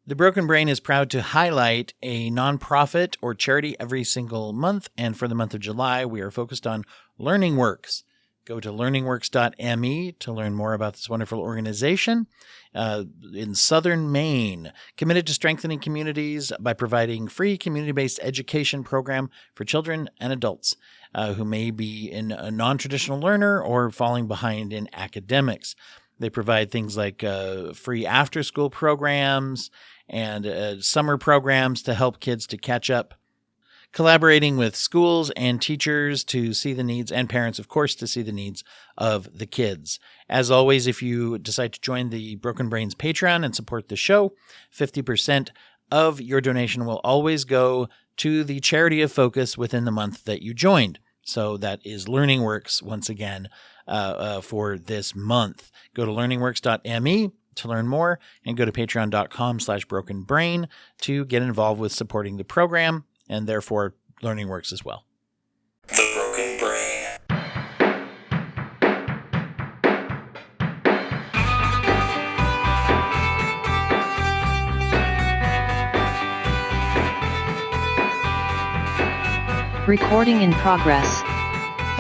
The Broken Brain is proud to highlight a nonprofit or charity every single month. And for the month of July, we are focused on Learning Works. Go to learningworks.me to learn more about this wonderful organization in southern Maine, committed to strengthening communities by providing free community-based education program for children and adults who may be in a non-traditional learner or falling behind in academics. They provide things like free after-school programs and summer programs to help kids to catch up, collaborating with schools and teachers to see the needs, and parents, of course, to see the needs of the kids. As always, if you decide to join the Broken Brains Patreon and support the show, 50% of your donation will always go to the charity of focus within the month that you joined. So that is Learning Works, once again, for this month. Go to learningworks.me to learn more, and go to patreon.com/brokenbrain to get involved with supporting the program, and therefore Learning Works as well. The Broken Brain. Recording in progress.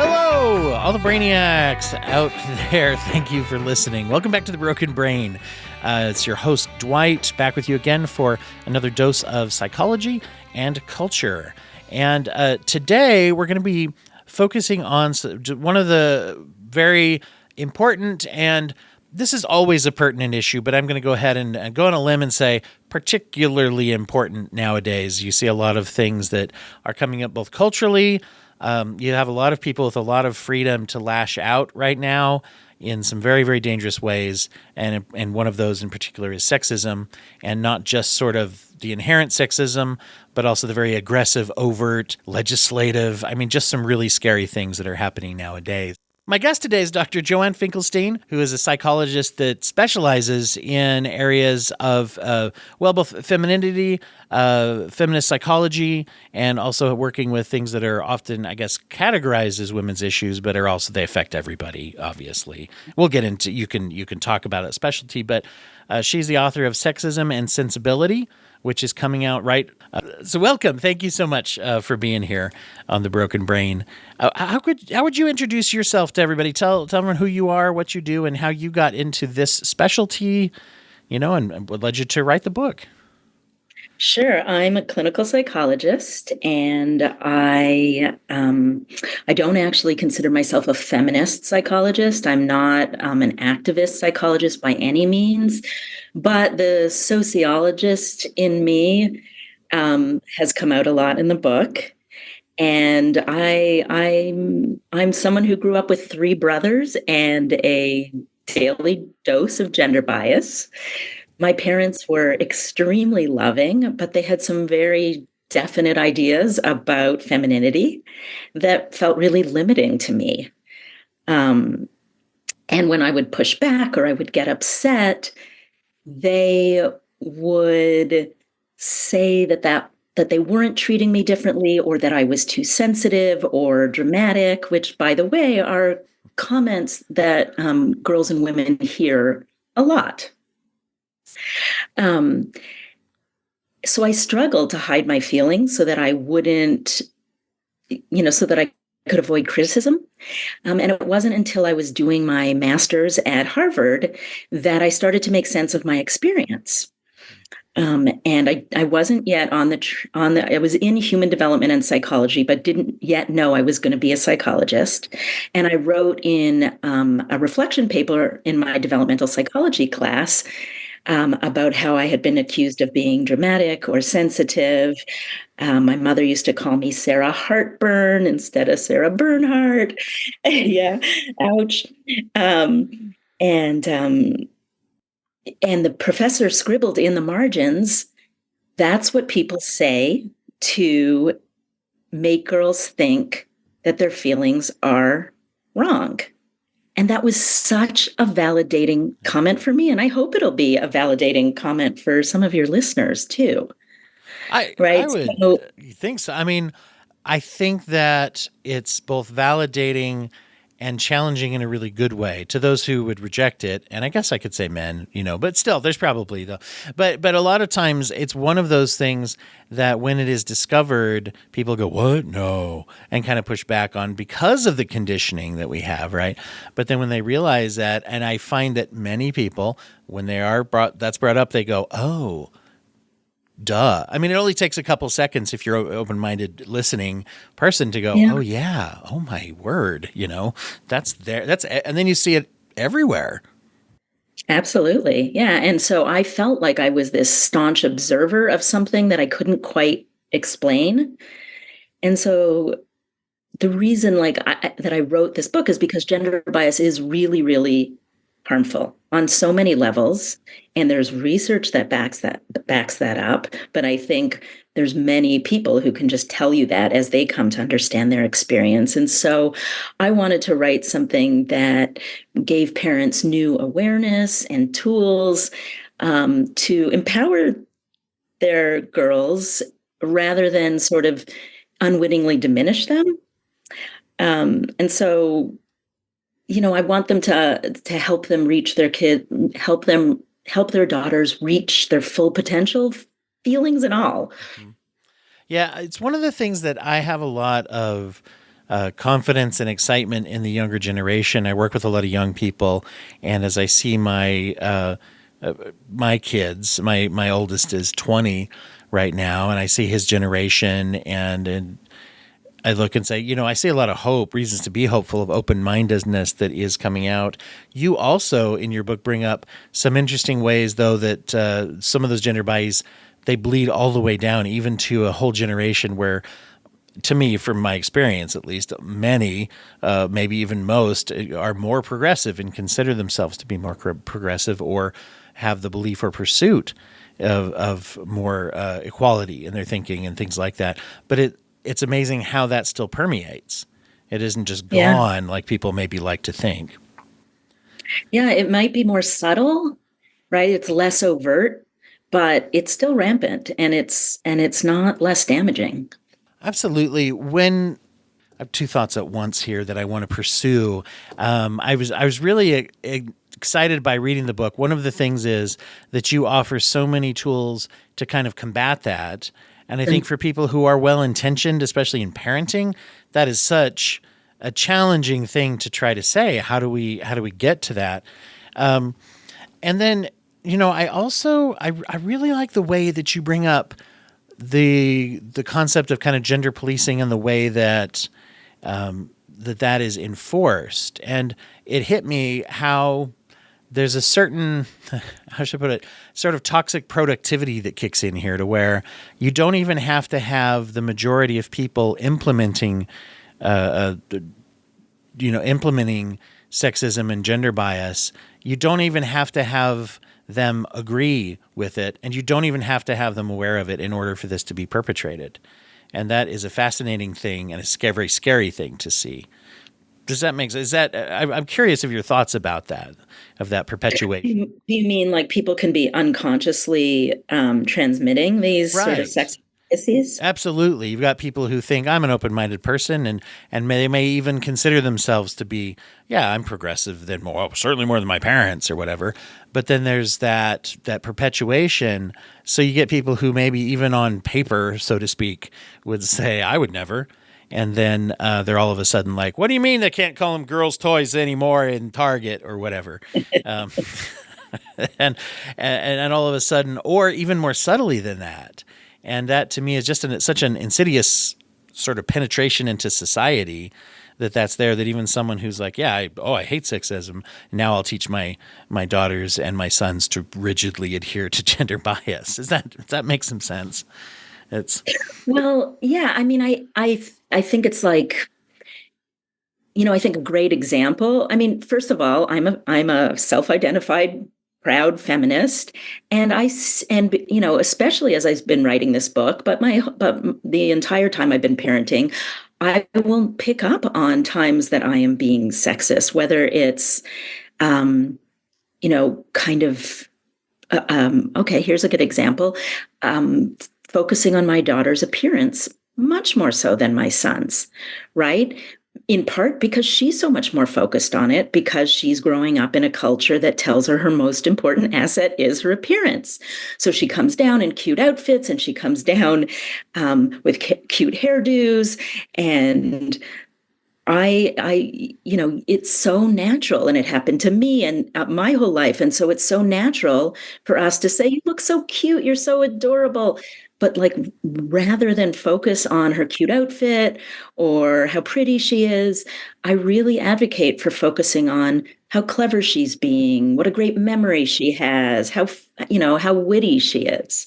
Hello, all the brainiacs out there. Thank you for listening. Welcome back to The Broken Brain. It's your host, Dwight, back with you again for another dose of psychology and culture. And today we're going to be focusing on one of the very important, and this is always a pertinent issue, but I'm going to go ahead and go on a limb and say particularly important nowadays. You see a lot of things that are coming up both culturally. You have a lot of people with a lot of freedom to lash out right now in some very, very dangerous ways. And one of those in particular is sexism, and not just sort of the inherent sexism, but also the very aggressive, overt, legislative, just some really scary things that are happening nowadays. My guest today is Dr. Joanne Finkelstein, who is a psychologist that specializes in areas of, both femininity, feminist psychology, and also working with things that are often, categorized as women's issues, but are also, they affect everybody, obviously. We'll get into, you can talk about a specialty, but she's the author of Sexism and Sensibility, which is coming out right. So welcome. Thank you so much for being here on The Broken Brain. How would you introduce yourself to everybody? Tell everyone who you are, what you do, and how you got into this specialty, and what led you to write the book. Sure. I'm a clinical psychologist, and I don't actually consider myself a feminist psychologist. I'm not an activist psychologist by any means, but the sociologist in me has come out a lot in the book. And I'm someone who grew up with 3 brothers and a daily dose of gender bias. My parents were extremely loving, but they had some very definite ideas about femininity that felt really limiting to me. And when I would push back or I would get upset, they would say that they weren't treating me differently, or that I was too sensitive or dramatic, which, by the way, are comments that girls and women hear a lot. So I struggled to hide my feelings so that I wouldn't, so that I could avoid criticism. And it wasn't until I was doing my master's at Harvard that I started to make sense of my experience. And I wasn't yet I was in human development and psychology, but didn't yet know I was going to be a psychologist. And I wrote in a reflection paper in my developmental psychology class about how I had been accused of being dramatic or sensitive. My mother used to call me Sarah Heartburn instead of Sarah Bernhardt. Yeah, ouch. And the professor scribbled in the margins, that's what people say to make girls think that their feelings are wrong. And that was such a validating comment for me. And I hope it'll be a validating comment for some of your listeners too. I would think so. I think that it's both validating and challenging in a really good way to those who would reject it. And I guess I could say men, but still there's probably though. But a lot of times it's one of those things that when it is discovered, people go, "What? No," and kind of push back on because of the conditioning that we have, right? But then when they realize that, and I find that many people, when they are brought up, they go, "Oh, duh." I mean, it only takes a couple seconds if you're an open-minded listening person to go, Yeah. "Oh yeah, oh my word," that's there. And then you see it everywhere. Absolutely. Yeah. And so I felt like I was this staunch observer of something that I couldn't quite explain. And so the reason that I wrote this book is because gender bias is really, really harmful on so many levels, and there's research that backs that up. But I think there's many people who can just tell you that as they come to understand their experience. And so I wanted to write something that gave parents new awareness and tools to empower their girls rather than sort of unwittingly diminish them. And so, I want them to help them reach help their daughters reach their full potential, feelings and all. Yeah, it's one of the things that I have a lot of confidence and excitement in the younger generation. I work with a lot of young people, and as I see my kids, my oldest is 20 right now, and I see his generation, and I look and say, I see a lot of hope, reasons to be hopeful, of open-mindedness that is coming out. You also, in your book, bring up some interesting ways, though, that some of those gender bias, they bleed all the way down, even to a whole generation where, to me, from my experience at least, many, maybe even most, are more progressive and consider themselves to be more progressive or have the belief or pursuit of more equality in their thinking and things like that. But it's amazing how that still permeates. It isn't just gone like people maybe like to think. Yeah, it might be more subtle, right? It's less overt, but it's still rampant, and it's not less damaging. Absolutely. I have two thoughts at once here that I want to pursue. I was really excited by reading the book. One of the things is that you offer so many tools to kind of combat that. And I think for people who are well-intentioned, especially in parenting, that is such a challenging thing to try to say. How do we get to that? And then, I really like the way that you bring up the concept of kind of gender policing and the way that that is enforced. And it hit me how there's a certain, how should I put it, sort of toxic productivity that kicks in here, to where you don't even have to have the majority of people implementing sexism and gender bias. You don't even have to have them agree with it, and you don't even have to have them aware of it in order for this to be perpetrated. And that is a fascinating thing and a very scary thing to see. Does that make sense? I'm curious of your thoughts about that, of that perpetuation. Do you mean like people can be unconsciously transmitting these sort of sex biases? Absolutely. You've got people who think I'm an open-minded person, and they may even consider themselves to be, I'm progressive certainly more than my parents or whatever. But then there's that perpetuation. So you get people who maybe even on paper, so to speak, would say, I would never. And then they're all of a sudden like, what do you mean they can't call them girls' toys anymore in Target or whatever? And all of a sudden, or even more subtly than that. And that to me is just such an insidious sort of penetration into society that's there, that even someone who's like, I hate sexism, now I'll teach my daughters and my sons to rigidly adhere to gender bias. Does that make some sense? Well, yeah. I mean, I think it's like, I think a great example. I mean, first of all, I'm a self-identified proud feminist, and especially as I've been writing this book, but the entire time I've been parenting, I will pick up on times that I am being sexist, whether it's, kind of, okay, here's a good example. Focusing on my daughter's appearance much more so than my son's, right? in part because she's so much more focused on it, because she's growing up in a culture that tells her most important asset is her appearance. So she comes down in cute outfits, and she comes down with cute hairdos, and it's so natural, and it happened to me and my whole life. And so it's so natural for us to say, you look so cute, you're so adorable. But like, rather than focus on her cute outfit or how pretty she is, I really advocate for focusing on how clever she's being, what a great memory she has, how witty she is.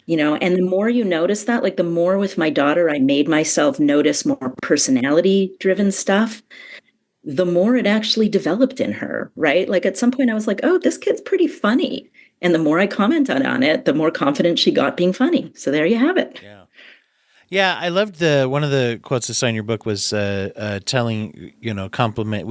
And the more you notice that, like the more with my daughter, I made myself notice more personality driven stuff, the more it actually developed in her, right? Like at some point I was like, oh, this kid's pretty funny. And the more I commented on it, the more confident she got being funny. So there you have it. Yeah. Yeah, I loved one of the quotes I saw in your book was telling, compliment.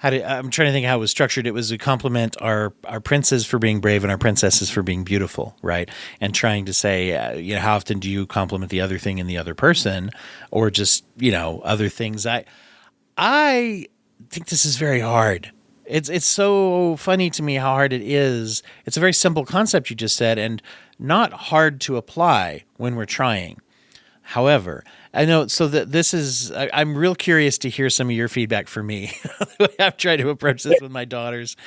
I'm trying to think how it was structured. It was a compliment our princes for being brave and our princesses for being beautiful, right? And trying to say, how often do you compliment the other thing in the other person, or just other things? I think this is very hard. It's so funny to me how hard it is. It's a very simple concept you just said, and not hard to apply when we're trying. However, I know, so that this is, I'm real curious to hear some of your feedback for me. I've tried to approach this with my daughters,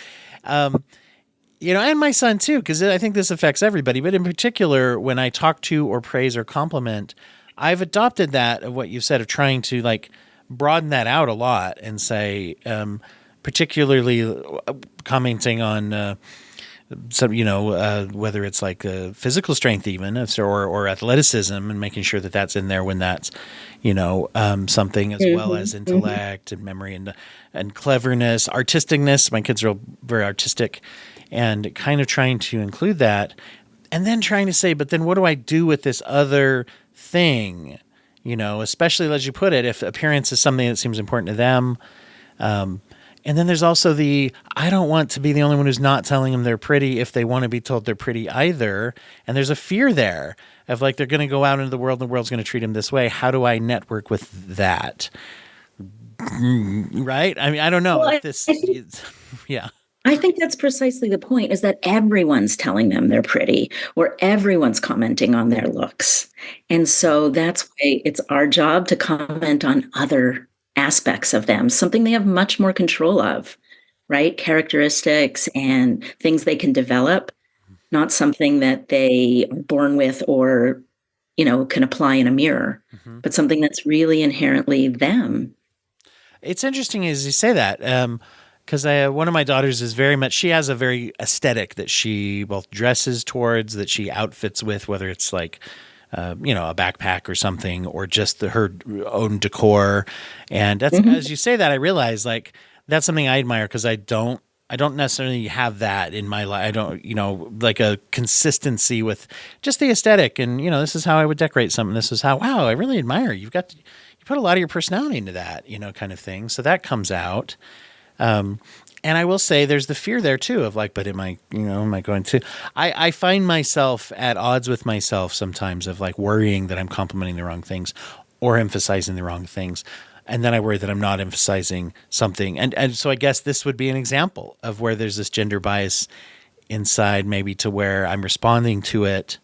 and my son too, because I think this affects everybody. But in particular, when I talk to or praise or compliment, I've adopted that of what you said of trying to like broaden that out a lot and say, particularly commenting on whether it's like physical strength, even or athleticism, and making sure that that's in there when that's, something, as well as intellect and memory and cleverness, artisticness. My kids are very artistic, and kind of trying to include that, and then trying to say, but then what do I do with this other thing? Especially as you put it, if appearance is something that seems important to them. And then there's also I don't want to be the only one who's not telling them they're pretty if they want to be told they're pretty either. And there's a fear there of like, they're going to go out into the world and the world's going to treat them this way. How do I network with that? Right? I mean, I don't know. Well, Yeah. I think that's precisely the point, is that everyone's telling them they're pretty, or everyone's commenting on their looks. And so that's why it's our job to comment on other aspects of them, something they have much more control of, right? Characteristics and things they can develop, not something that they are born with or, can apply in a mirror, but something that's really inherently them. It's interesting as you say that, because one of my daughters is very much, she has a very aesthetic that she both dresses towards, that she outfits with, whether it's like, a backpack or something, or just her own decor. And that's, as you say that, I realize like that's something I admire, because I don't necessarily have that in my life. I don't, like a consistency with just the aesthetic, and, this is how I would decorate something. This is how, wow, I really admire you put a lot of your personality into that, kind of thing. So that comes out. And I will say there's the fear there too of like, but am I going to, I find myself at odds with myself sometimes of like worrying that I'm complimenting the wrong things or emphasizing the wrong things. And then I worry that I'm not emphasizing something. And so I guess this would be an example of where there's this gender bias inside, maybe, to where I'm responding to it.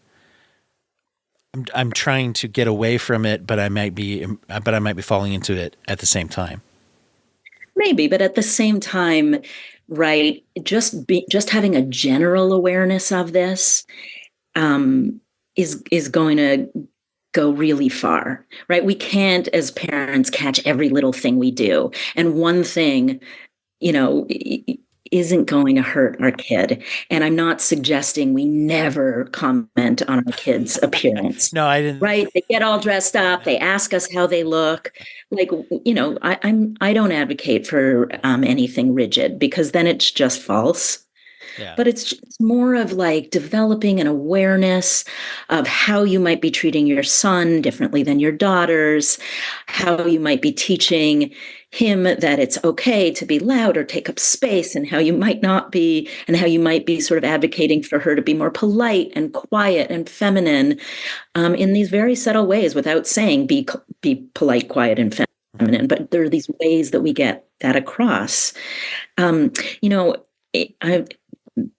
I'm trying to get away from it, but I might be falling into it at the same time. Maybe, but at the same time, right, just having a general awareness of this is going to go really far, right? We can't, as parents, catch every little thing we do. And one thing, isn't going to hurt our kid. And I'm not suggesting we never comment on our kids' appearance. No, I didn't. Right? They get all dressed up. They ask us how they look. Like, I don't advocate for anything rigid, because then it's just false. Yeah. But it's more of like developing an awareness of how you might be treating your son differently than your daughters, how you might be teaching him that it's okay to be loud or take up space, and how you might not be, and how you might be sort of advocating for her to be more polite and quiet and feminine in these very subtle ways, without saying be polite, quiet, and feminine. feminine, but there are these ways that we get that across. Um, you know, I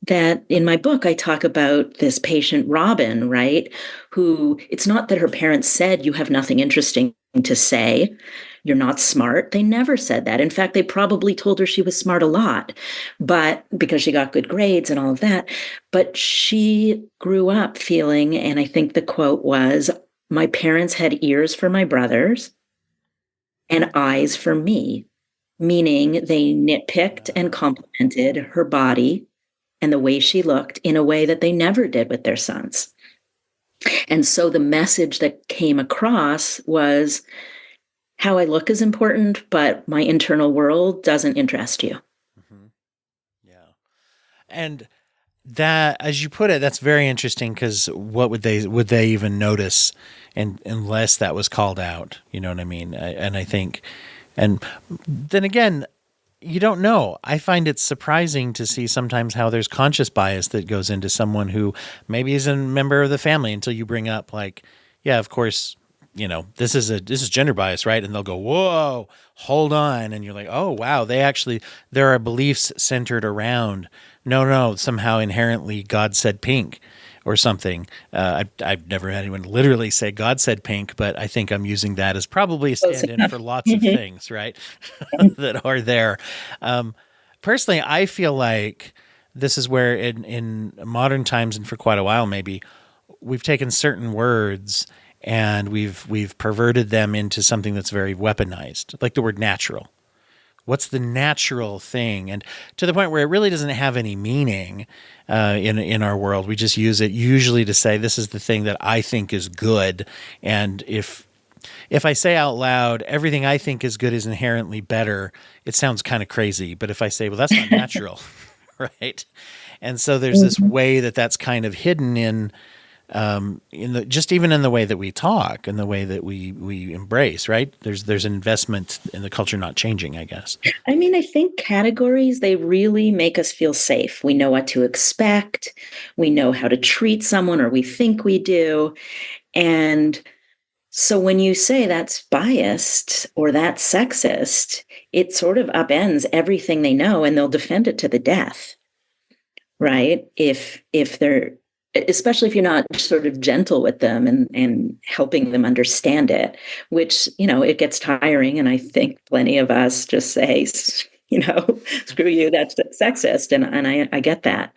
that in my book, I talk about this patient, Robin, right? Who it's not that her parents said, you have nothing interesting to say. You're not smart. They never said that. In fact, they probably told her she was smart a lot, but because she got good grades and all of that. But she grew up feeling, and I think the quote was, my parents had ears for my brothers and eyes for me, meaning they nitpicked and complimented her body and the way she looked in a way that they never did with their sons. And so the message that came across was how I look is important, but my internal world doesn't interest you. Mm-hmm. Yeah. And that, as you put it, that's very interesting, because what would they even notice, and unless that was called out, you know what I mean? And I think, and then again, you don't know. I find it surprising to see sometimes how there's conscious bias that goes into someone who maybe is a member of the family, until you bring up, like, yeah, of course, this is gender bias, right? And they'll go, whoa, hold on. And you're like, oh, wow, there are beliefs centered around, no, somehow inherently God said pink or something. I've never had anyone literally say God said pink, but I think I'm using that as probably a stand-in for lots of things, right? That are there. Personally, I feel like this is where in modern times, and for quite a while maybe, we've taken certain words and we've perverted them into something that's very weaponized, like the word natural. What's the natural thing? And to the point where it really doesn't have any meaning in our world. We just use it usually to say, this is the thing that I think is good. And if I say out loud, everything I think is good is inherently better, it sounds kind of crazy. But if I say, well, that's not natural, right? And so there's this way that's kind of hidden in even in the way that we talk and the way that we embrace, right? There's an investment in the culture not changing, I guess. I mean, I think categories, they really make us feel safe. We know what to expect. We know how to treat someone, or we think we do. And so when you say that's biased or that's sexist, it sort of upends everything they know, and they'll defend it to the death, right? If they're, especially if you're not sort of gentle with them and helping them understand it, which, it gets tiring. And I think plenty of us just say, screw you, that's sexist. And I get that.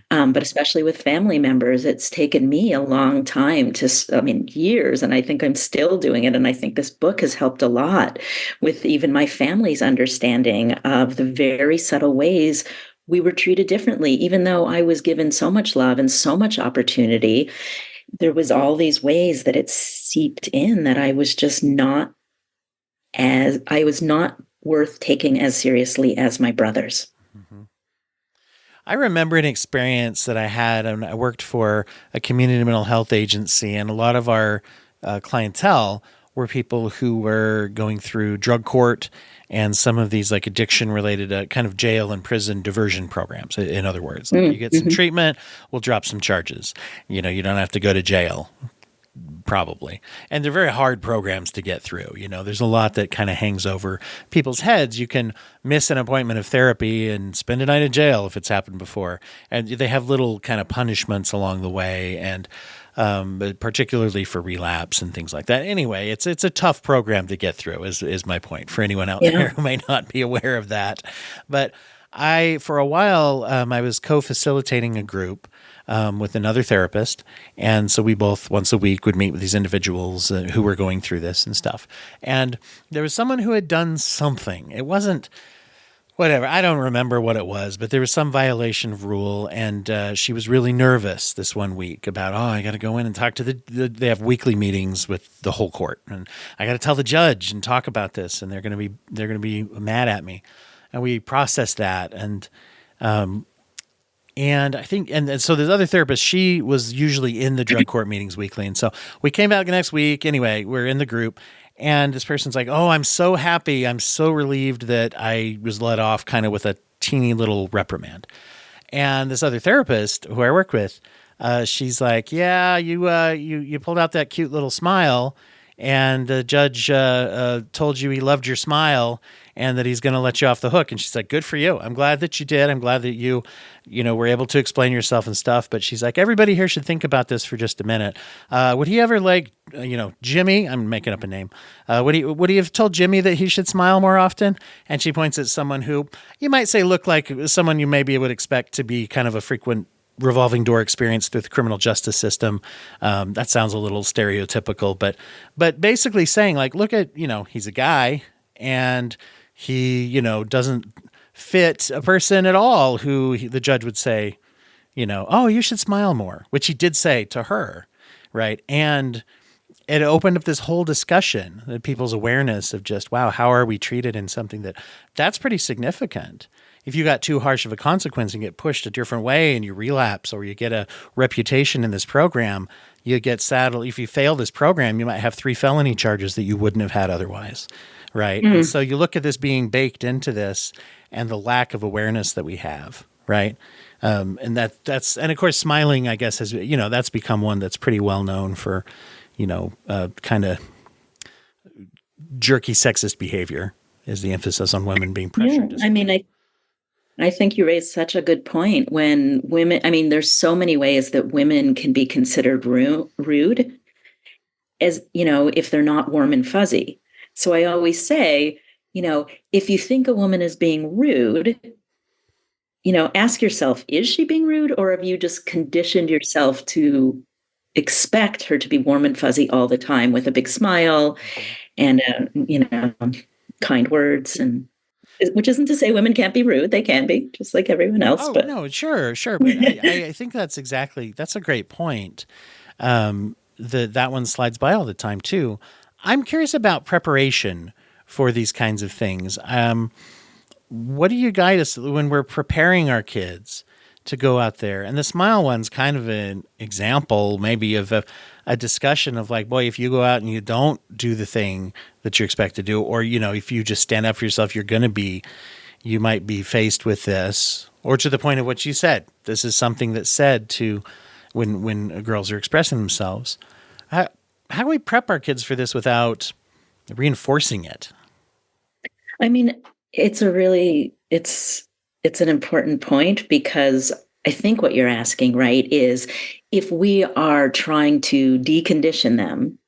But especially with family members, it's taken me a long time years, and I think I'm still doing it. And I think this book has helped a lot with even my family's understanding of the very subtle ways we were treated differently. Even though I was given so much love and so much opportunity, there was all these ways that it seeped in that I was not worth taking as seriously as my brothers. Mm-hmm. I remember an experience that I had, and I worked for a community mental health agency, and a lot of our clientele were people who were going through drug court and some of these like addiction related kind of jail and prison diversion programs. In other words, like you get some treatment, we'll drop some charges. You don't have to go to jail, probably. And they're very hard programs to get through. There's a lot that kind of hangs over people's heads. You can miss an appointment of therapy and spend a night in jail if it's happened before. And they have little kind of punishments along the way, and but particularly for relapse and things like that. Anyway, it's a tough program to get through, is my point, for anyone out there who may not be aware of that. But for a while, I was co-facilitating a group with another therapist. And so we both once a week would meet with these individuals who were going through this and stuff. And there was someone who had done something. It wasn't whatever. I don't remember what it was, but there was some violation of rule. And she was really nervous this one week about, I got to go in and talk to they have weekly meetings with the whole court. And I got to tell the judge and talk about this. And they're going to be mad at me. And we processed that. And I think, and so this other therapist, she was usually in the drug court meetings weekly. And so we came back the next week. Anyway, we're in the group, and this person's like, oh, I'm so happy. I'm so relieved that I was let off kind of with a teeny little reprimand. And this other therapist who I work with, she's like, yeah, you pulled out that cute little smile, and the judge told you he loved your smile and that he's going to let you off the hook. And she's like, good for you. I'm glad that you did. I'm glad that you were able to explain yourself and stuff. But she's like, everybody here should think about this for just a minute. Would he ever Jimmy? I'm making up a name. Would he have told Jimmy that he should smile more often? And she points at someone who you might say looked like someone you maybe would expect to be kind of a frequent revolving door experience through the criminal justice system. That sounds a little stereotypical, but basically saying like, look at, he's a guy and he, doesn't fit a person at all who the judge would say, oh, you should smile more, which he did say to her. Right. And it opened up this whole discussion of people's awareness of just, wow, how are we treated in something that's pretty significant. If you got too harsh of a consequence and get pushed a different way and you relapse or you get a reputation in this program, you get saddled. If you fail this program, you might have 3 felony charges that you wouldn't have had otherwise. Right. And so you look at this being baked into this and the lack of awareness that we have. Right. And that's of course, smiling, I guess, has, that's become one that's pretty well known for, kind of jerky sexist behavior is the emphasis on women being pressured. Yeah. I mean, I think you raised such a good point when women, there's so many ways that women can be considered rude as, if they're not warm and fuzzy. So I always say, if you think a woman is being rude, ask yourself, is she being rude, or have you just conditioned yourself to expect her to be warm and fuzzy all the time with a big smile and, kind words, and which isn't to say women can't be rude. They can be just like everyone else. Oh, but no, sure. But I think that's a great point. That one slides by all the time too. I'm curious about preparation for these kinds of things. What do you guide us when we're preparing our kids to go out there? And the smile one's kind of an example maybe of a discussion of like, boy, if you go out and you don't do the thing that you expect to do, or, if you just stand up for yourself, you might be faced with this, or to the point of what you said, this is something that's said to when girls are expressing themselves. How do we prep our kids for this without reinforcing it? It's an important point, because I think what you're asking, right, is if we are trying to decondition them,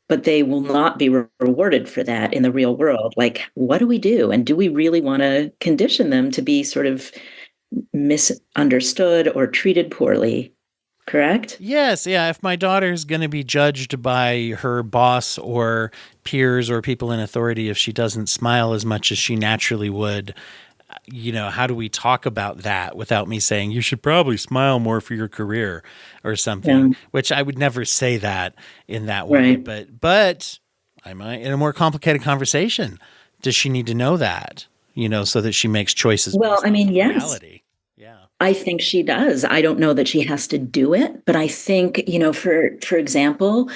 but they will not be rewarded for that in the real world, like, what do we do? And do we really want to condition them to be sort of misunderstood or treated poorly? Correct? Yes. Yeah. If my daughter's going to be judged by her boss or peers or people in authority if she doesn't smile as much as she naturally would, how do we talk about that without me saying you should probably smile more for your career or something, which I would never say that in that way. Right. But I might, in a more complicated conversation, does she need to know that, so that she makes choices? Well, yes. Reality. Yeah. I think she does. I don't know that she has to do it, but I think, for example,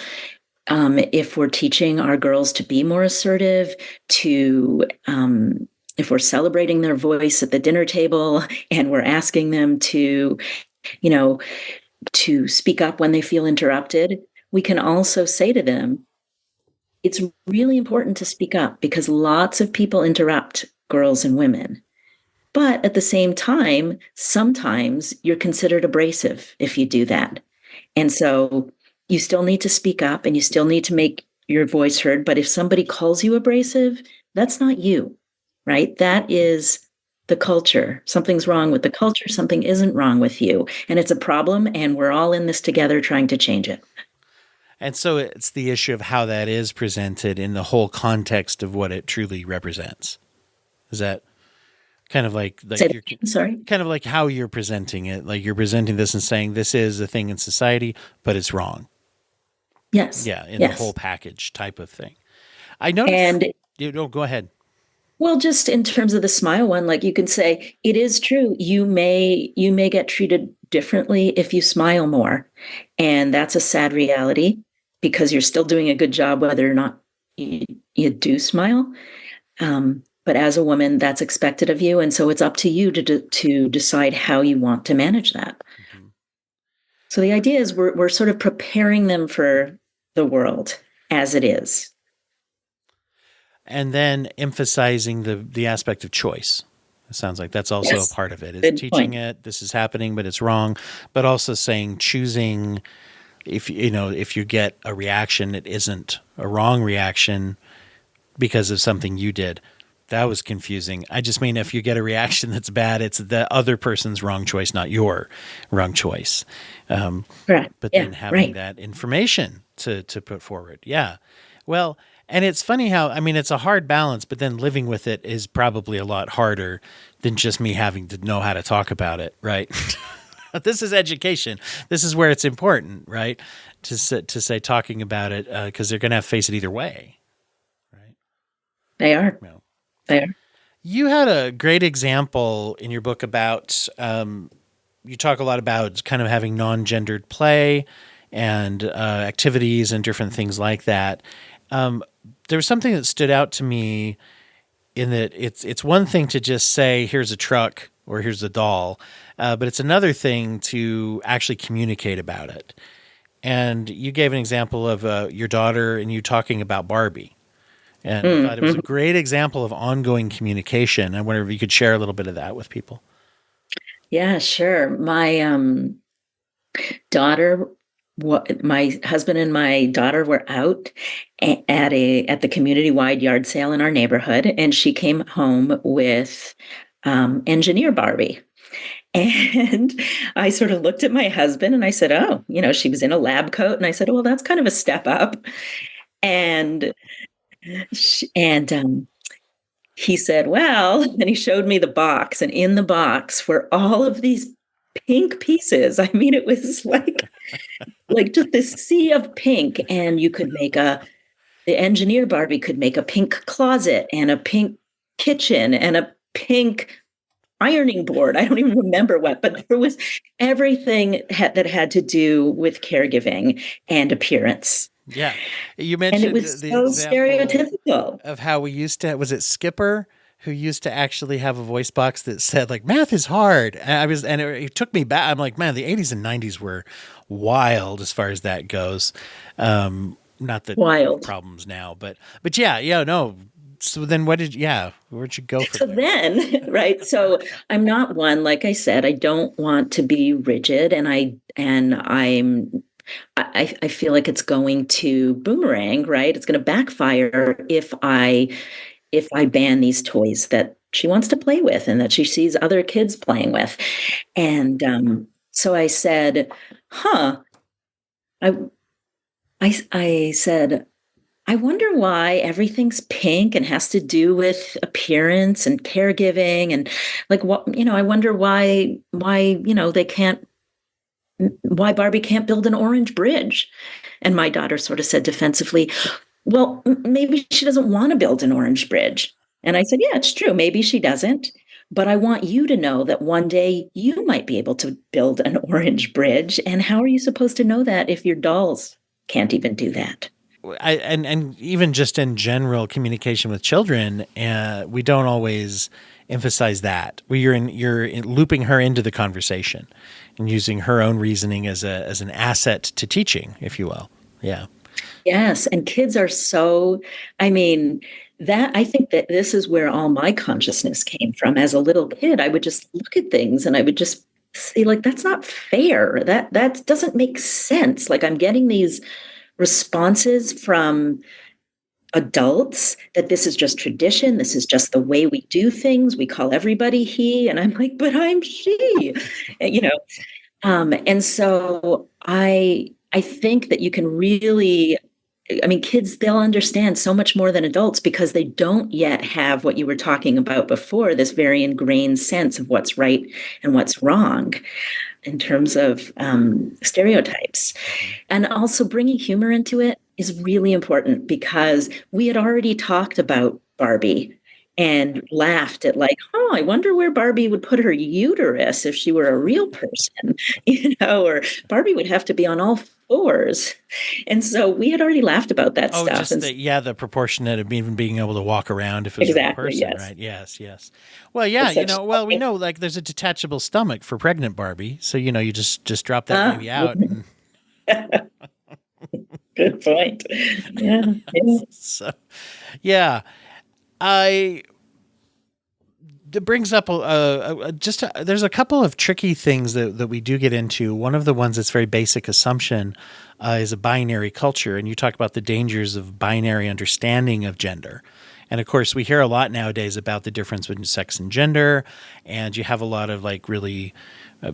if we're teaching our girls to be more assertive, if we're celebrating their voice at the dinner table and we're asking them to speak up when they feel interrupted, we can also say to them, it's really important to speak up because lots of people interrupt girls and women. But at the same time, sometimes you're considered abrasive if you do that. And so you still need to speak up and you still need to make your voice heard. But if somebody calls you abrasive, that's not you, right? That is the culture. Something's wrong with the culture. Something isn't wrong with you. And it's a problem. And we're all in this together trying to change it. And so it's the issue of how that is presented in the whole context of what it truly represents. Is that kind of like sorry? Kind of like how you're presenting it, like you're presenting this and saying this is a thing in society, but it's wrong. Yes. Yeah, in the whole package type of thing. I noticed. And go ahead. Well, just in terms of the smile one, like you can say, it is true. You may get treated differently if you smile more, and that's a sad reality because you're still doing a good job whether or not you do smile. But as a woman, that's expected of you. And so it's up to you to decide how you want to manage that. Mm-hmm. So the idea is we're sort of preparing them for the world. as it is. And then emphasizing the aspect of choice. It sounds like that's also a Yes. part of it. Is Good teaching point. it, this is happening, but it's wrong. But also saying, choosing, if if you get a reaction, it isn't a wrong reaction because of something you did. That was confusing. I just mean, if you get a reaction that's bad, it's the other person's wrong choice, not your wrong choice. Correct. But Yeah, then having right. that information to put forward. Yeah. Well, and it's funny how, I mean, it's a hard balance, but then living with it is probably a lot harder than just me having to know how to talk about it, right? This is education. This is where it's important, right? To say talking about it, because they're going to have to face it either way, right? They are. You know. They are. You had a great example in your book about, you talk a lot about kind of having non-gendered play and activities and different things like that. There was something that stood out to me in that it's one thing to just say, here's a truck or here's a doll, but it's another thing to actually communicate about it. And you gave an example of your daughter and you talking about Barbie. And I thought it was a Mhm. great example of ongoing communication. I wonder if you could share a little bit of that with people. Yeah, sure. My daughter, my husband and my daughter were out at the community-wide yard sale in our neighborhood, and she came home with Engineer Barbie. And I sort of looked at my husband and I said, "Oh, she was in a lab coat." And I said, "Oh, well, that's kind of a step up." And and he said, "Well," and he showed me the box, and in the box were all of these pink pieces. I mean, it was like just this sea of pink, and you could make the engineer Barbie could make a pink closet and a pink kitchen and a pink ironing board. I don't even remember what, but there was everything that had to do with caregiving and appearance. Yeah. You And it mentioned was the so example stereotypical. of how we used to, was it Skipper who used to actually have a voice box that said like math is hard. And it took me back. I'm like, man, the 80s and 90s were wild as far as that goes. Not that we have Wild. problems now, but yeah, no. So then where'd you go from So there? then, right? So I'm not one, like I said, I don't want to be rigid, and I feel like it's going to boomerang, right? It's going to backfire if I ban these toys that she wants to play with and that she sees other kids playing with. And so I said, huh, I, I said, I wonder why everything's pink and has to do with appearance and caregiving and like I wonder why they can't why Barbie can't build an orange bridge. And my daughter sort of said defensively, well, maybe she doesn't want to build an orange bridge. And I said, yeah, it's true. Maybe she doesn't. But I want you to know that one day you might be able to build an orange bridge. And how are you supposed to know that if your dolls can't even do that? And even just in general communication with children, we don't always emphasize that. Where you're looping her into the conversation and using her own reasoning as an asset to teaching, if you will. Yeah. Yes, and kids are so, I mean, that I think that this is where all my consciousness came from. As a little kid, I would just look at things and I would just see like that's not fair. That doesn't make sense. Like I'm getting these responses from adults that this is just tradition, this is just the way we do things. We call everybody he, and I'm like, but I'm she. And, and so I think that you can really, I mean, kids, they'll understand so much more than adults because they don't yet have what you were talking about before, this very ingrained sense of what's right and what's wrong in terms of stereotypes. And also bringing humor into it is really important because we had already talked about Barbie and laughed at like, oh, I wonder where Barbie would put her uterus if she were a real person, or Barbie would have to be on all fours. And so we had already laughed about that Oh, stuff. just And the proportionate of even being able to walk around if it was a real exactly, person, yes. right? Yes, yes. Well, yeah, It's such we know like there's a detachable stomach for pregnant Barbie, so you just drop that uh, baby out and good good point. Yeah. Yeah. So, yeah, I it brings up there's a couple of tricky things that we do get into. One of the ones that's very basic assumption is a binary culture, and you talk about the dangers of binary understanding of gender. And of course, we hear a lot nowadays about the difference between sex and gender, and you have a lot of like really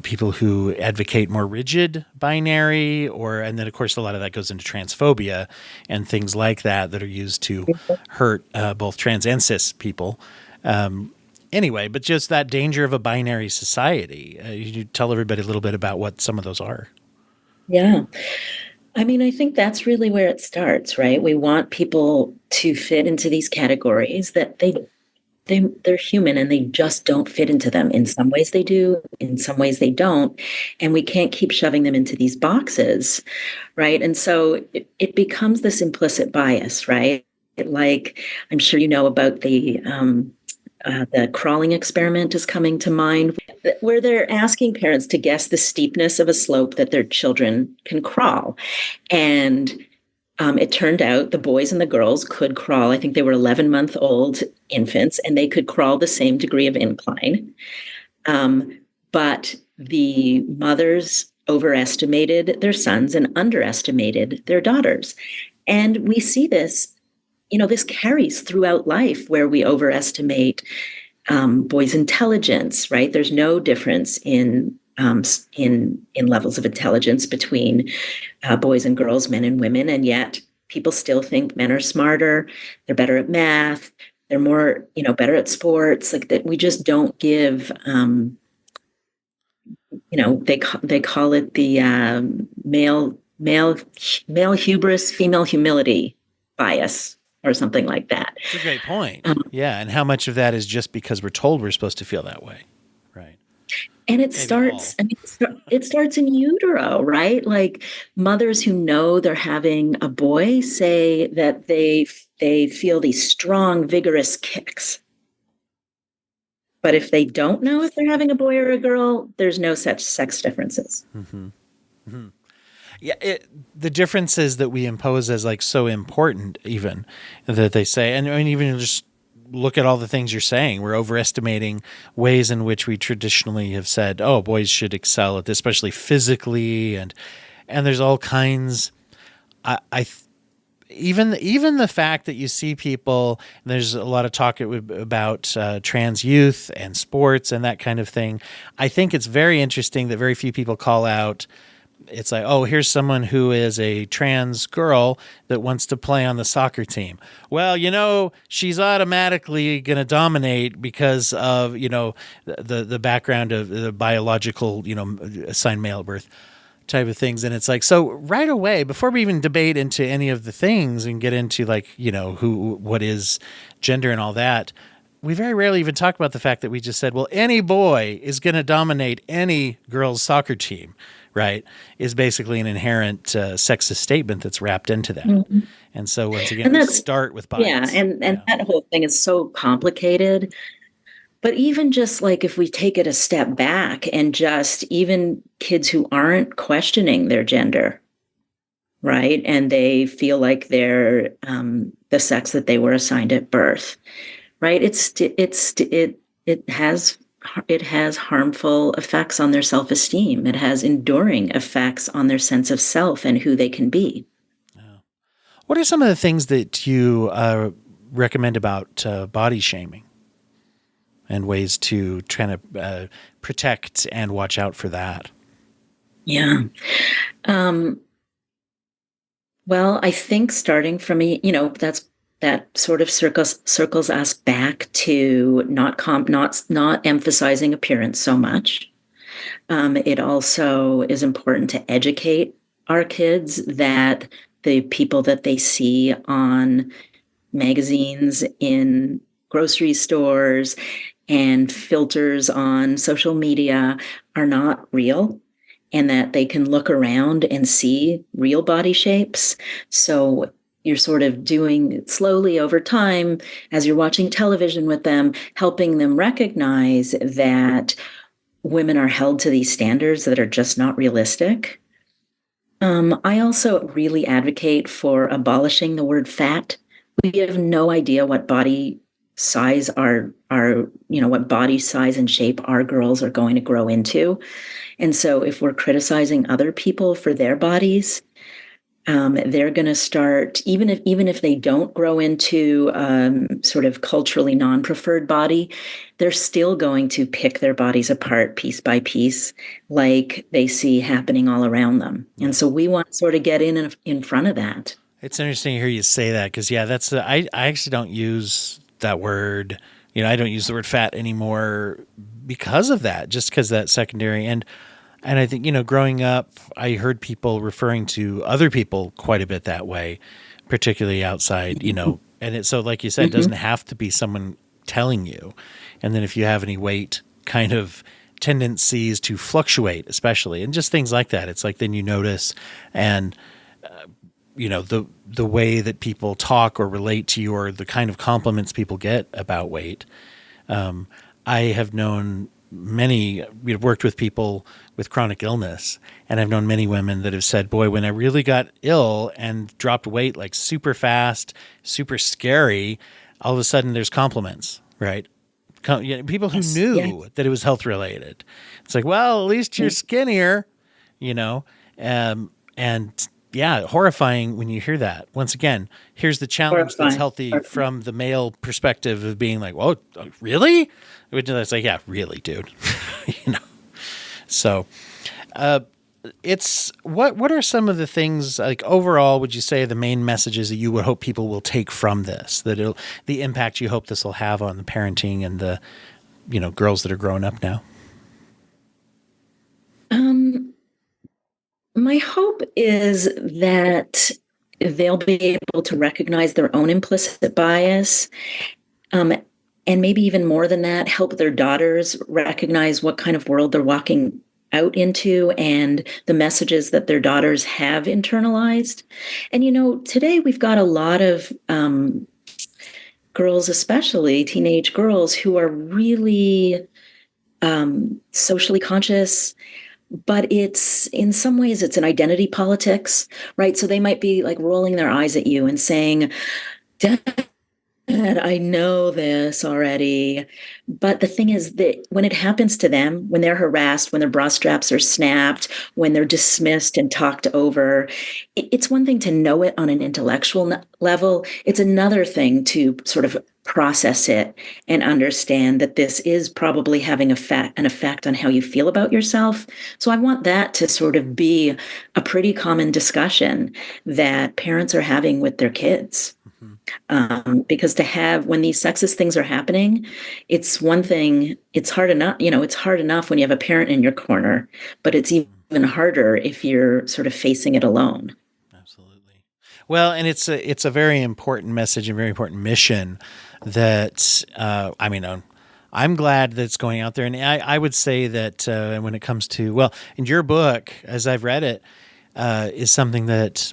people who advocate more rigid binary, and then of course a lot of that goes into transphobia and things like that are used to hurt both trans and cis people. Anyway, but just that danger of a binary society. You tell everybody a little bit about what some of those are. Yeah. I mean, I think that's really where it starts, right? We want people to fit into these categories that they're human and they just don't fit into them. In some ways they do, in some ways they don't. And we can't keep shoving them into these boxes, right? And so it becomes this implicit bias, right? Like, I'm sure you know about the crawling experiment is coming to mind, where they're asking parents to guess the steepness of a slope that their children can crawl. And it turned out the boys and the girls could crawl. I think they were 11-month-old infants, and they could crawl the same degree of incline. But the mothers overestimated their sons and underestimated their daughters. And we see this, this carries throughout life where we overestimate boys' intelligence, right? There's no difference in levels of intelligence between boys and girls, men and women, and yet people still think men are smarter, they're better at math, they're more, better at sports. Like that, we just don't give. They call it the male hubris, female humility bias, or something like that. It's a great point. Yeah, and how much of that is just because we're told we're supposed to feel that way, right? And it starts in utero, right? Like mothers who know they're having a boy say that they feel these strong, vigorous kicks. But if they don't know if they're having a boy or a girl, there's no such sex differences. Mm-hmm. Mm-hmm. Yeah, the differences that we impose as like so important, even that they say, and I mean, even just look at all the things you're saying. We're overestimating ways in which we traditionally have said, "Oh, boys should excel at this, especially physically," and there's all kinds. Even the fact that you see people, and there's a lot of talk about trans youth and sports and that kind of thing. I think it's very interesting that very few people call out. It's like, oh, here's someone who is a trans girl that wants to play on the soccer team. Well, she's automatically going to dominate because of, the background of the biological, assigned male at birth type of things. And it's like, so right away, before we even debate into any of the things and get into like, what is gender and all that, we very rarely even talk about the fact that we just said, well, any boy is going to dominate any girl's soccer team. Right, is basically an inherent sexist statement that's wrapped into that. Mm-hmm. And so once again, we start with bias. Yeah, and that whole thing is so complicated. But even just like if we take it a step back and just even kids who aren't questioning their gender, right, and they feel like they're the sex that they were assigned at birth, right? It has harmful effects on their self-esteem. It has enduring effects on their sense of self and who they can be. What are some of the things that you recommend about body shaming and ways to try to protect and watch out for that? Yeah. Well, I think starting from that sort of circles us back to not emphasizing appearance so much. It also is important to educate our kids that the people that they see on magazines, in grocery stores, and filters on social media are not real, and that they can look around and see real body shapes. So you're sort of doing slowly over time as you're watching television with them, helping them recognize that women are held to these standards that are just not realistic. I also really advocate for abolishing the word fat. We have no idea what body size what body size and shape our girls are going to grow into. And so if we're criticizing other people for their bodies, they're going to start, even if they don't grow into sort of culturally non-preferred body, they're still going to pick their bodies apart piece by piece, like they see happening all around them. And so we want to sort of get in front of that. It's interesting to hear you say that because, yeah, I actually don't use that word. I don't use the word fat anymore because of that, just because that's secondary. And I think, growing up, I heard people referring to other people quite a bit that way, particularly outside, and so like you said, it doesn't have to be someone telling you. And then if you have any weight kind of tendencies to fluctuate, especially, and just things like that, it's like then you notice and the way that people talk or relate to you or the kind of compliments people get about weight. I have known we've worked with people with chronic illness, and I've known many women that have said, boy, when I really got ill and dropped weight like super fast, super scary, all of a sudden there's compliments, right? People who knew that it was health related. It's like, well, at least you're skinnier, and yeah, horrifying when you hear that. Once again, here's the challenge that's healthy from the male perspective of being like, "Whoa, really?" It's like, "Yeah, really, dude." So, it's what are some of the things like overall? Would you say the main messages that you would hope people will take from this? The impact you hope this will have on the parenting and the girls that are growing up now. My hope is that they'll be able to recognize their own implicit bias, and maybe even more than that, help their daughters recognize what kind of world they're walking out into and the messages that their daughters have internalized. And, today we've got a lot of girls, especially teenage girls, who are really socially conscious. But in some ways, it's an identity politics, right? So they might be like rolling their eyes at you and saying, Dad, I know this already. But the thing is that when it happens to them, when they're harassed, when their bra straps are snapped, when they're dismissed and talked over, it's one thing to know it on an intellectual level. It's another thing to sort of process it and understand that this is probably having an effect on how you feel about yourself. So I want that to sort of be a pretty common discussion that parents are having with their kids. Because when these sexist things are happening, it's one thing, it's hard enough when you have a parent in your corner, but it's even harder if you're sort of facing it alone. Absolutely. Well, and it's a very important message and very important mission that, I'm glad that it's going out there. And I would say that when it comes to, well, in your book, as I've read it, is something that,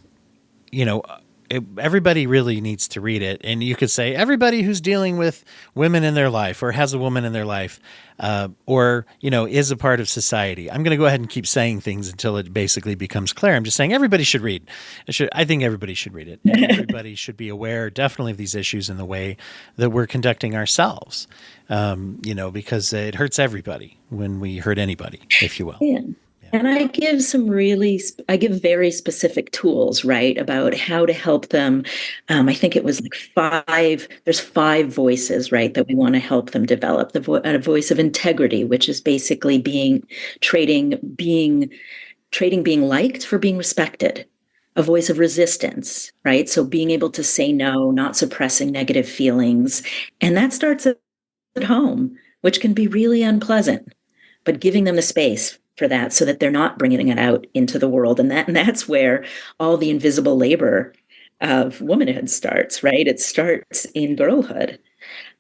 everybody really needs to read it. And you could say everybody who's dealing with women in their life or has a woman in their life or, is a part of society. I'm going to go ahead and keep saying things until it basically becomes clear. I'm just saying everybody should read. I think everybody should read it. And everybody should be aware definitely of these issues in the way that we're conducting ourselves, because it hurts everybody when we hurt anybody, if you will. Yeah. And I give very specific tools, right, about how to help them. I think it was like there's 5 voices, right, that we want to help them develop. A voice of integrity, which is basically trading being liked for being respected. A voice of resistance, right? So being able to say no, not suppressing negative feelings. And that starts at home, which can be really unpleasant, but giving them the space for that so that they're not bringing it out into the world. And that's where all the invisible labor of womanhood starts, right? It starts in girlhood.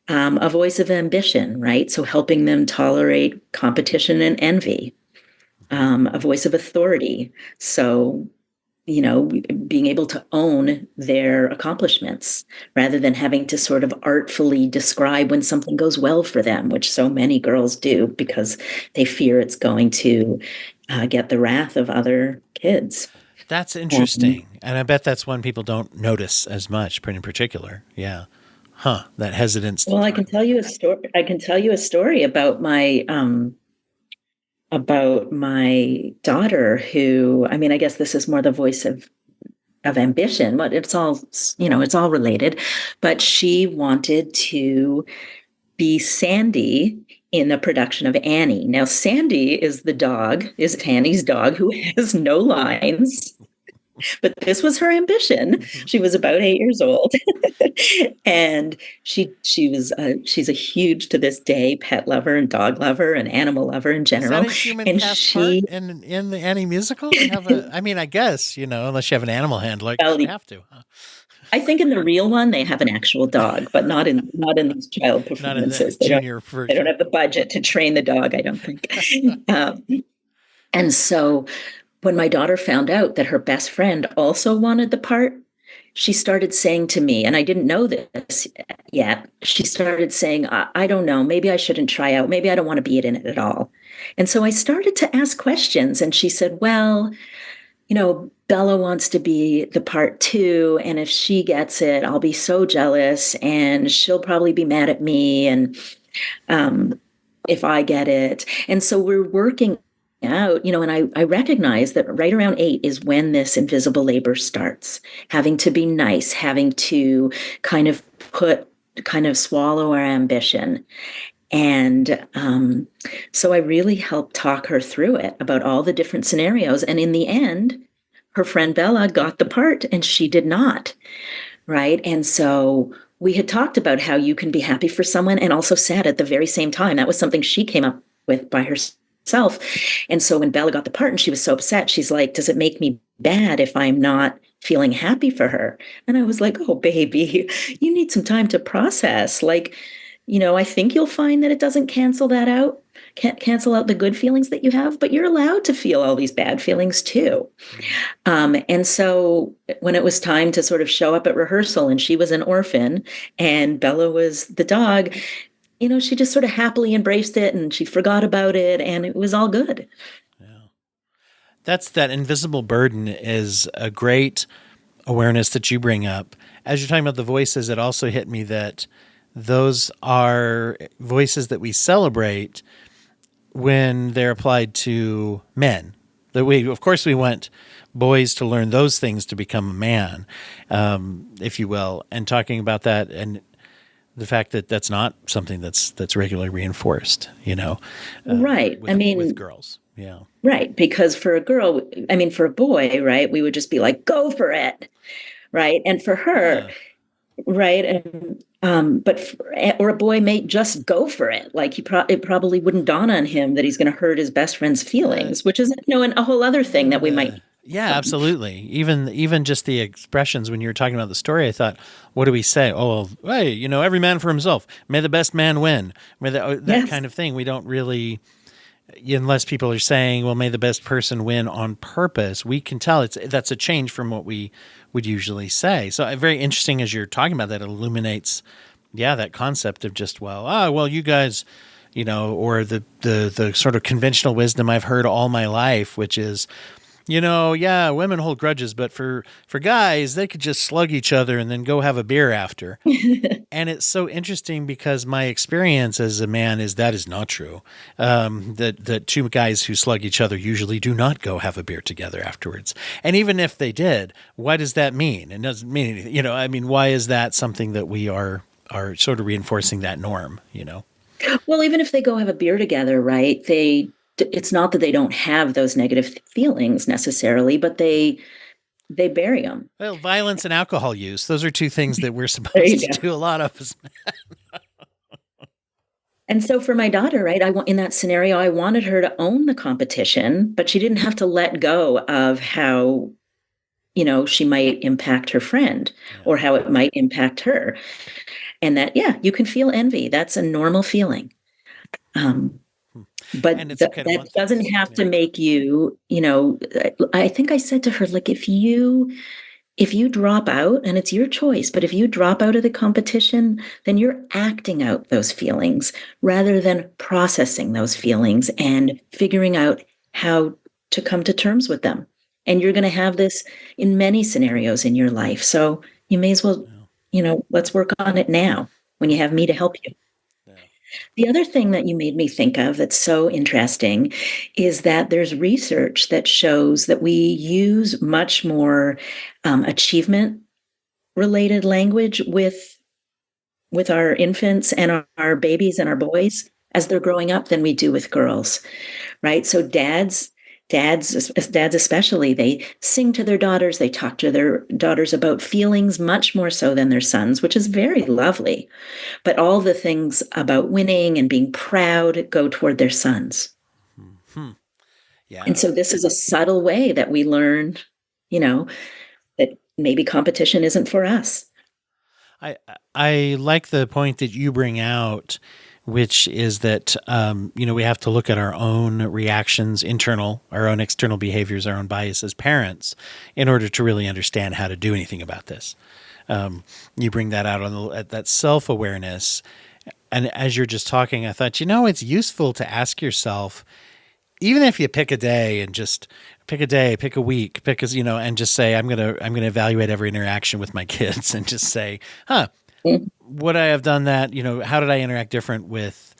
A voice of ambition, right? So helping them tolerate competition and envy. A voice of authority. So, being able to own their accomplishments rather than having to sort of artfully describe when something goes well for them, which so many girls do because they fear it's going to get the wrath of other kids. That's interesting. And I bet that's one people don't notice as much, in particular. Yeah. Huh. That hesitance to Well, I talk can tell about you that. a story. I can tell you a story about my daughter, who, I mean, I guess this is more the voice of ambition, but it's all, it's all related. But she wanted to be Sandy in the production of Annie. Now, Sandy is Annie's dog, who has no lines. But this was her ambition. Mhm. She was about 8 years old, and she's a huge, to this day, pet lover and dog lover and animal lover in Is that general. a human And cast part she, in the Annie musical? They have a. I mean, I guess unless you have an animal handler, I guess well, you have to. Huh? I think in the real one they have an actual dog, but not in these child Not in the performances. junior They don't version. have the budget to train the dog, I don't think. Um, and so when my daughter found out that her best friend also wanted the part, she started saying to me, and I didn't know this yet, she started saying, I don't know, maybe I shouldn't try out. Maybe I don't want to be in it at all. And so I started to ask questions, and she said, well, Bella wants to be the part too. And if she gets it, I'll be so jealous and she'll probably be mad at me. And um, if I get it. And so we're working out, and I recognize that right around 8 is when this invisible labor starts, having to be nice, having to kind of swallow our ambition. And so I really helped talk her through it about all the different scenarios. And in the end, her friend Bella got the part and she did not. Right. And so we had talked about how you can be happy for someone and also sad at the very same time. That was something she came up with by herself. And so when Bella got the part and she was so upset, she's like, does it make me bad if I'm not feeling happy for her? And I was like, oh, baby, you need some time to process. Like, I think you'll find that it doesn't cancel that out, can't cancel out the good feelings that you have, but you're allowed to feel all these bad feelings too. And so when it was time to sort of show up at rehearsal and she was an orphan and Bella was the dog, she just sort of happily embraced it and she forgot about it and it was all good. Yeah. That invisible burden is a great awareness that you bring up. As you're talking about the voices, it also hit me that those are voices that we celebrate when they're applied to men. That of course, we want boys to learn those things to become a man, if you will. And talking about that and the fact that that's not something that's regularly reinforced, Right. with girls. Yeah. Right. Because for a girl, for a boy, right, we would just be like, go for it. Right. And for her, Yeah. right. And, or a boy may just go for it. Like it probably wouldn't dawn on him that he's going to hurt his best friend's feelings, which is, a whole other thing that we might. Yeah, absolutely. Even just the expressions when you were talking about the story, I thought, what do we say? Oh, well, hey, every man for himself. May the best man win. May that Yes. kind of thing. We don't really, unless people are saying, well, may the best person win on purpose. We can tell that's a change from what we would usually say. So very interesting as you're talking about that, it illuminates, that concept of just, well, you guys, or the sort of conventional wisdom I've heard all my life, which is, women hold grudges, but for guys, they could just slug each other and then go have a beer after. And it's so interesting because my experience as a man is that is not true. That two guys who slug each other usually do not go have a beer together afterwards. And even if they did, what does that mean? It doesn't mean anything. Why is that something that we are sort of reinforcing that norm? Well, even if they go have a beer together, right? It's not that they don't have those negative feelings necessarily, but they bury them. Well, violence and alcohol use, those are two things that we're There supposed you to go. do a lot of. And so for my daughter, right, in that scenario, I wanted her to own the competition, but she didn't have to let go of how, she might impact her friend or how it might impact her. And that, you can feel envy. That's a normal feeling. But And it's okay to that want doesn't things. have Yeah. to make you, I think I said to her, like, if you drop out, and it's your choice, but if you drop out of the competition, then you're acting out those feelings rather than processing those feelings and figuring out how to come to terms with them And you're going to have this in many scenarios in your life. So you may as well, let's work on it now when you have me to help you. Yeah. The other thing that you made me think of that's so interesting is that there's research that shows that we use much more achievement related language with our infants and our babies and our boys as they're growing up than we do with girls, right? So dads especially, they sing to their daughters, they talk to their daughters about feelings much more so than their sons, which is very lovely. But all the things about winning and being proud go toward their sons. Mm-hmm. Yeah. And so this is a subtle way that we learn, that maybe competition isn't for us. I like the point that you bring out, which is that we have to look at our own reactions, our own external behaviors, our own bias as parents, in order to really understand how to do anything about this. You bring that out at that self-awareness, and as you're just talking, I thought, it's useful to ask yourself, even if you pick a day and just pick a week, and just say, I'm gonna evaluate every interaction with my kids and just say, would I have done that? How did I interact different with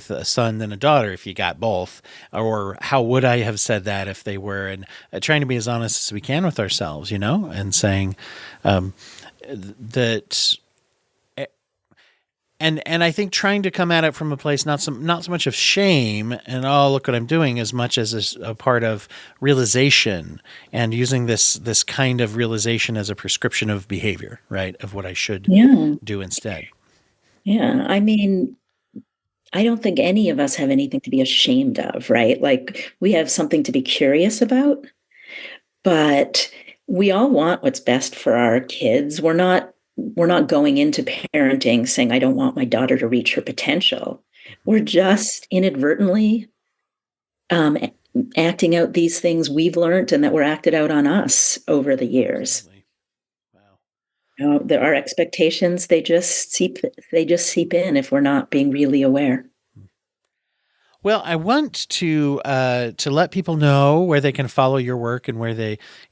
a son than a daughter if you got both? Or how would I have said that if they were? And trying to be as honest as we can with ourselves, and saying that. And I think trying to come at it from a place not so much of shame and look what I'm doing, as much as a part of realization, and using this kind of realization as a prescription of behavior, right? Of what I should do instead. Yeah. I mean, I don't think any of us have anything to be ashamed of, right? Like, we have something to be curious about, but we all want what's best for our kids. We're not going into parenting saying, I don't want my daughter to reach her potential. We're just inadvertently acting out these things we've learned and that were acted out on us over the years. Wow. There are expectations, they just seep in if we're not being really aware. Well, I want to let people know where they can follow your work and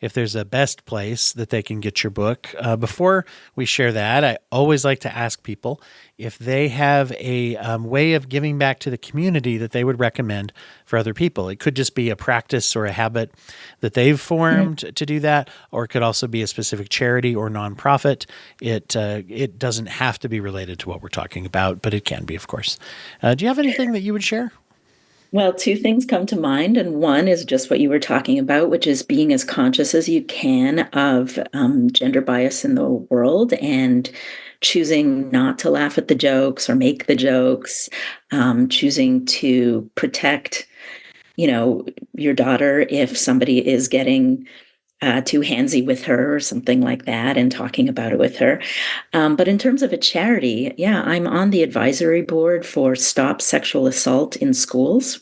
if there's a best place that they can get your book. Before we share that, I always like to ask people if they have a way of giving back to the community that they would recommend for other people. It could just be a practice or a habit that they've formed to do that, or it could also be a specific charity or nonprofit. It doesn't have to be related to what we're talking about, but it can be, of course. Do you have anything that you would share? Well, two things come to mind, and one is just what you were talking about, which is being as conscious as you can of gender bias in the world and choosing not to laugh at the jokes or make the jokes, choosing to protect, your daughter if somebody is getting too handsy with her or something like that, and talking about it with her. But in terms of a charity, I'm on the advisory board for Stop Sexual Assault in Schools.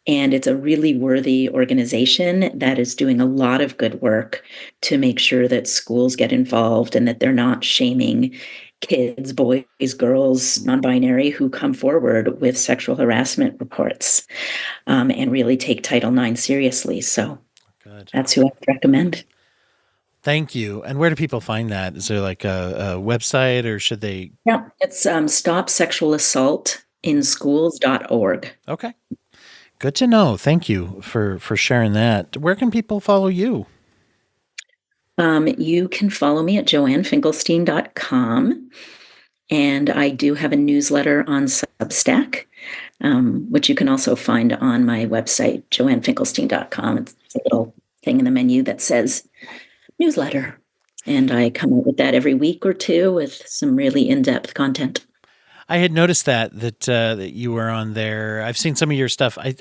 And it's a really worthy organization that is doing a lot of good work to make sure that schools get involved and that they're not shaming kids, boys, girls, non-binary, who come forward with sexual harassment reports, and really take Title IX seriously. So that's who I would recommend. Thank you. And where do people find that? Is there like a website, or should they? Yeah, it's stopsexualassaultinschools.org. Okay. Good to know. Thank you for sharing that. Where can people follow you? You can follow me at joannefinkelstein.com. And I do have a newsletter on Substack, which you can also find on my website, joannefinkelstein.com. It's a little thing in the menu that says newsletter. And I come out with that every week or two with some really in-depth content. I had noticed that you were on there. I've seen some of your stuff. I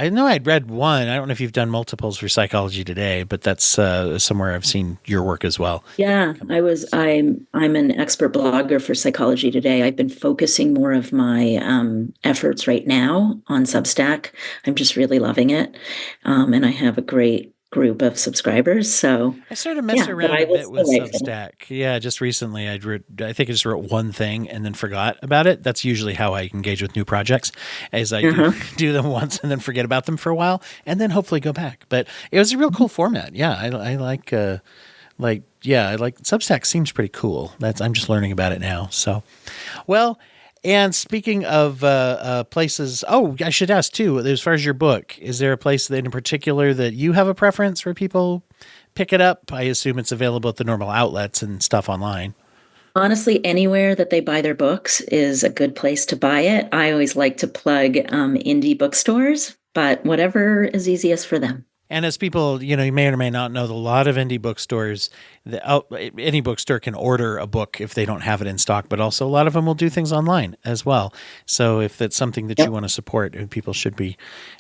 know I'd read one. I don't know if you've done multiples for Psychology Today, but that's somewhere I've seen your work as well. Yeah, I'm an expert blogger for Psychology Today. I've been focusing more of my efforts right now on Substack. I'm just really loving it, and I have a great group of subscribers. So I started messing yeah, but around I a will bit with still write for them. Substack. Yeah, just recently I think I just wrote one thing and then forgot about it. That's usually how I engage with new projects, is I do Uh-huh. do them once and then forget about them for a while and then hopefully go back. But it was a real cool format. Yeah, I like Substack seems pretty cool. I'm just learning about it now. So, well, and speaking of places, oh, I should ask too, as far as your book, is there a place that in particular that you have a preference for people pick it up? I assume it's available at the normal outlets and stuff online. Honestly, anywhere that they buy their books is a good place to buy it. I always like to plug indie bookstores, but whatever is easiest for them. And as people, you may or may not know, a lot of indie bookstores, any bookstore can order a book if they don't have it in stock, but also a lot of them will do things online as well. So if that's something that you want to support, people should be,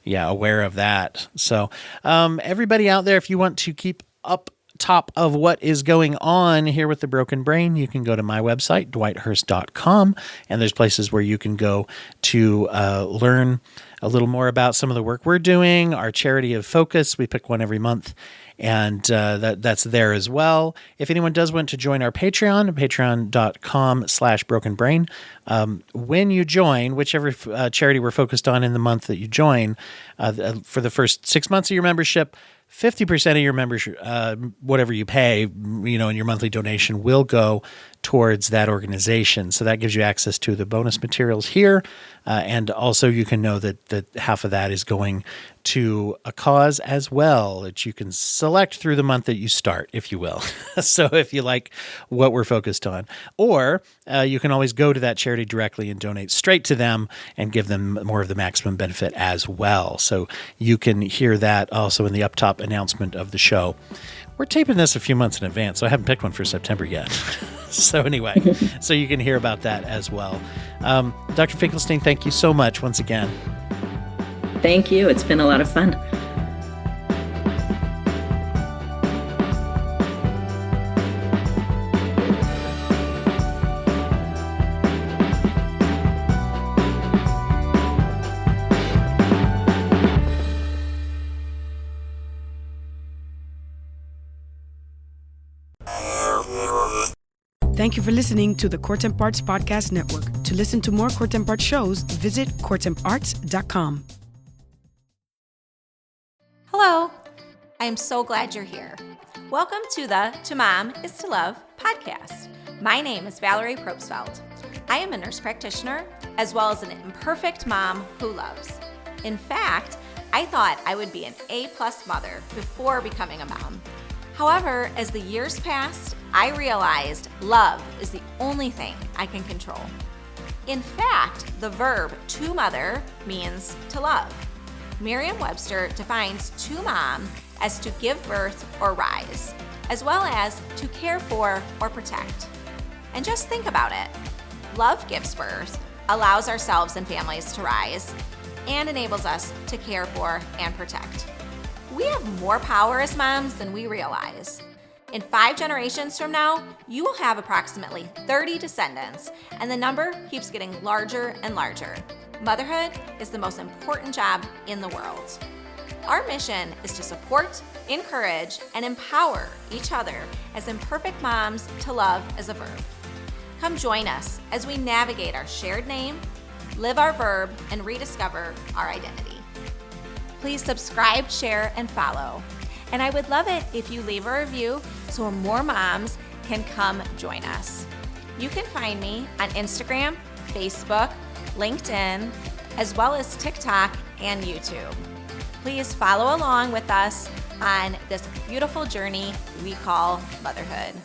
aware of that. So everybody out there, if you want to keep up top of what is going on here with the Broken Brain, you can go to my website, dwighthurst.com, and there's places where you can go to learn a little more about some of the work we're doing, our charity of focus. We pick one every month, and that's there as well. If anyone does want to join our Patreon, patreon.com/brokenbrain, when you join, whichever charity we're focused on in the month that you join, for the first 6 months of your membership, 50% of your membership, whatever you pay, in your monthly donation will go towards that organization. So that gives you access to the bonus materials here. And also you can know that half of that is going to a cause as well that you can select through the month that you start, if you will. So if you like what we're focused on, or you can always go to that charity directly and donate straight to them and give them more of the maximum benefit as well. So you can hear that also in the up top announcement of the show. We're taping this a few months in advance, so I haven't picked one for September yet. So anyway, so you can hear about that as well. Dr. Finkelstein, thank you so much once again. Thank you. It's been a lot of fun. Thank you for listening to the Courtemp Arts Podcast Network. To listen to more Courtemp Arts shows, visit courtemparts.com. Hello. I am so glad you're here. Welcome to the To Mom is to Love podcast. My name is Valerie Probstfeld. I am a nurse practitioner as well as an imperfect mom who loves. In fact, I thought I would be an A-plus mother before becoming a mom. However, as the years passed, I realized love is the only thing I can control. In fact, the verb to mother means to love. Merriam-Webster defines to mom as to give birth or rise, as well as to care for or protect. And just think about it. Love gives birth, allows ourselves and families to rise, and enables us to care for and protect. We have more power as moms than we realize. In 5 generations from now, you will have approximately 30 descendants, and the number keeps getting larger and larger. Motherhood is the most important job in the world. Our mission is to support, encourage, and empower each other as imperfect moms to love as a verb. Come join us as we navigate our shared name, live our verb, and rediscover our identity. Please subscribe, share, and follow. And I would love it if you leave a review so more moms can come join us. You can find me on Instagram, Facebook, LinkedIn, as well as TikTok and YouTube. Please follow along with us on this beautiful journey we call motherhood.